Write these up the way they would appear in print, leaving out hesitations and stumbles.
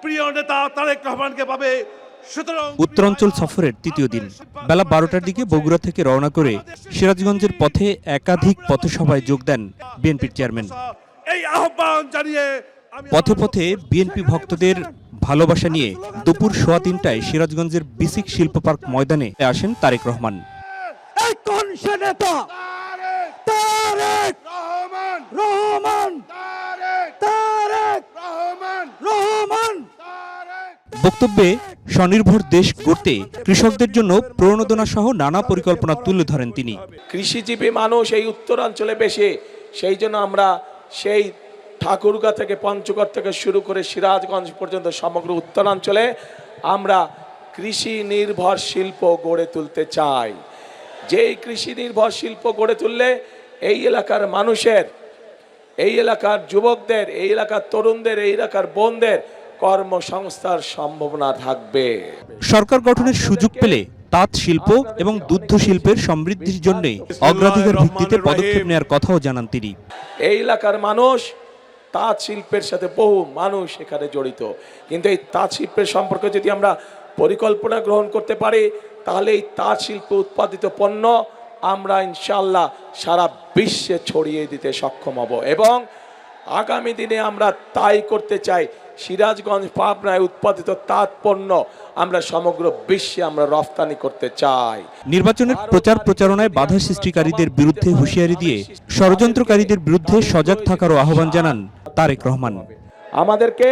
প্রিয় নেতা তারেক রহমানকে পাবে। উত্তরাঞ্চল সফরের তৃতীয় দিন বেলা 12টার দিকে বগুড়া থেকে রওনা করে সিরাজগঞ্জের পথে একাধিক পথসভায় যোগ দেন বিএনপির চেয়ারম্যান। এই আহ্বান জানিয়ে পথে পথে বিএনপি ভক্তদের ভালোবাসা নিয়ে দুপুর 3:15টায় সিরাজগঞ্জের বিসিক শিল্প পার্ক ময়দানে আসেন তারেক রহমান। বক্তব্যে স্বনির্ভর দেশ গড়তে কৃষকদের জন্য প্রণোদনা সহ নানা পরিকল্পনা তুলে ধরেন তিনি। কৃষিজীবী মানুষ এই উত্তরাঞ্চলে বেশি, সেই জন্য আমরা সেই ঠাকুরগাঁ থেকে পঞ্চগড় থেকে শুরু করে সিরাজগঞ্জ পর্যন্ত সমগ্র উত্তরাঞ্চলে আমরা কৃষি নির্ভর শিল্প গড়ে তুলতে চাই। যেই কৃষি নির্ভর শিল্প গড়ে তুললে এই এলাকার মানুষের, এই এলাকার যুবকদের, এই এলাকার তরুণদের, এই এলাকার বোনদের কর্মসংস্থার সম্ভাবনা থাকবে। সরকার গঠনের সুযোগ পেলে তাঁত শিল্প এবং দুগ্ধ শিল্পের সমৃদ্ধির জন্য অগ্রাধিকার ভিত্তিতে পদক্ষেপ নেওয়ার কথাও জানান তিনি। এই এলাকার মানুষ তাঁত শিল্পের সাথে বহু মানুষ এখানে জড়িত, কিন্তু এই তাঁত শিল্পের সম্পর্কে যদি আমরা পরিকল্পনা গ্রহণ করতে পারি, তাহলে এই তাঁত শিল্পে উৎপাদিত পণ্য আমরা ইনশাআল্লাহ সারা বিশ্বে ছড়িয়ে দিতে সক্ষম হব। এবং আগামী দিনে আমরা তাই করতে চাই। সিরাজগঞ্জ পাবনায় উৎপাদিত তাঁত পণ্য আমরা সমগ্র বিশ্বে আমরা রফতানি করতে চাই। নির্বাচনের প্রচার প্রচারণায় বাধা সৃষ্টিকারীদের বিরুদ্ধে হুঁশিয়ারি দিয়ে ষড়যন্ত্রকারীদের বিরুদ্ধে সজাগ থাকারও আহ্বান জানান তারেক রহমান। আমাদেরকে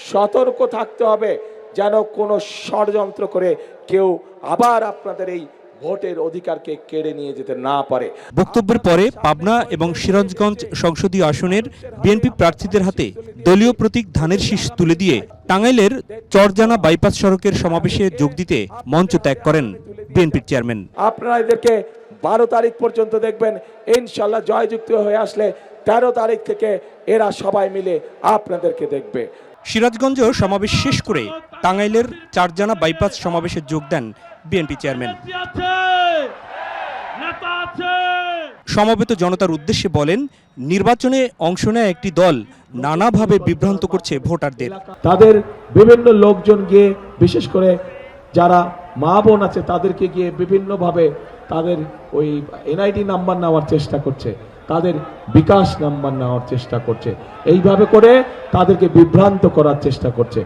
সতর্ক থাকতে হবে যেন কোনো ষড়যন্ত্র করে কেউ আবার আপনাদের এই ভোটের অধিকারকে কেড়ে নিয়ে যেতে না পারে। বক্তব্যের পরে পাবনা এবং সিরাজগঞ্জ সংসদীয় আসনের বিএনপি প্রার্থীদের হাতে দলীয় প্রতীক ধানের শীষ তুলে দিয়ে টাঙ্গাইলের চরজানা বাইপাস সড়কের সমাবেশে যোগ দিতে মঞ্চ ত্যাগ করেন বিএনপির চেয়ারম্যান। আপনারা এদেরকে 12 তারিখ পর্যন্ত দেখবেন, ইনশাআল্লাহ জয়যুক্ত হয়ে আসলে 13 তারিখ থেকে এরা সবাই মিলে আপনাদেরকে দেখবে। সিরাজগঞ্জ সমাবেশ শেষ করে টাঙ্গাইলের চারজানা বাইপাস সমাবেশে যোগ দেন বিএনপি চেয়ারম্যান। সমবেত জনতার উদ্দেশ্যে বলেন, নির্বাচনে অংশ নেয় একটি দল নানাভাবে বিভ্রান্ত করছে ভোটারদের। তাদের বিভিন্ন লোকজন গিয়ে, বিশেষ করে যারা মা বোন আছে তাদেরকে গিয়ে বিভিন্নভাবে তাদের ওই এনআইডি নাম্বার নেওয়ার চেষ্টা করছে, তাদের বিকাশ নাম্বার নেওয়ার চেষ্টা করছে, এইভাবে করে তাদেরকে বিভ্রান্ত করার চেষ্টা করছে।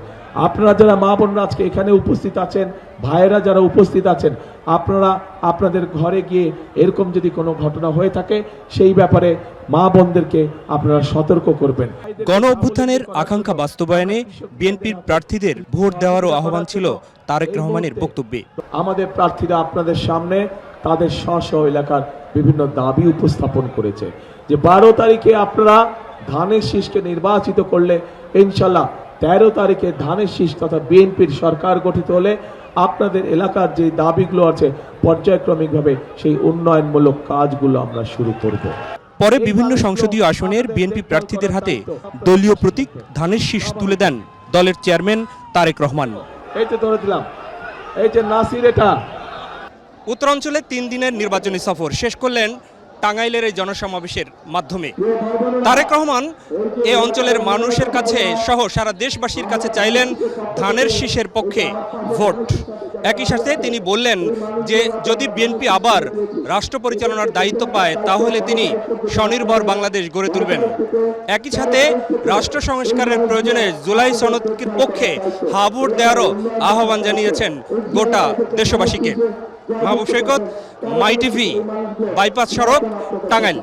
আপনারা যারা মা বোনরা আজকে এখানে উপস্থিত আছেন, ভাইয়েরা যারা উপস্থিত আছেন, আপনারা আপনাদের ঘরে গিয়ে এরকম যদি কোনো ঘটনা হয়ে থাকে সেই ব্যাপারে মা বোনদেরকে আপনারা সতর্ক করবেন। গণ অভ্যুত্থানের আকাঙ্ক্ষা বাস্তবায়নে বিএনপির প্রার্থীদের ভোট দেওয়ারও আহ্বান ছিল তারেক রহমানের বক্তব্যে। আমাদের প্রার্থীরা আপনাদের সামনে তাদের স্ব এলাকার বিভিন্ন দাবি উপস্থাপন করেছে যে 12 তারিখে আপনারা ধানের শীষকে নির্বাচিত করলে ইনশাল্লাহ 13 তারিখে ধানের শীষ তথা বিএনপির সরকার গঠিত হলে আপনাদের এলাকার যে দাবিগুলো আছে পর্যায়ক্রমিকভাবে সেই উন্নয়নমূলক কাজগুলো আমরা শুরু করব। পরে বিভিন্ন সংসদীয় আসনের বিএনপি প্রার্থীদের হাতে দলীয় প্রতীক ধানের শীষ তুলে দেন দলের চেয়ারম্যান তারেক রহমান। এই তো ধরে দিলাম, এই যে নাসির, এটা উত্তরাঞ্চলে 3 দিনের নির্বাচনী সফর শেষ করলেন টাঙ্গাইলের এই জনসমাবেশের মাধ্যমে। তারেক রহমান এ অঞ্চলের মানুষের কাছে সহ সারা দেশবাসীর কাছে চাইলেন ধানের শীষের পক্ষে ভোট। একই সাথে তিনি বললেন যে যদি বিএনপি আবার রাষ্ট্র পরিচালনার দায়িত্ব পায় তাহলে তিনি স্বনির্ভর বাংলাদেশ গড়ে তুলবেন। একই সাথে রাষ্ট্র সংস্কারের প্রয়োজনে জুলাই সনদের পক্ষে হা ভোট দেওয়ারও আহ্বান জানিয়েছেন গোটা দেশবাসীকে। মাহবুব সৈকত, মাই টিভি, বাইপাস সড়ক, টাঙ্গাইল।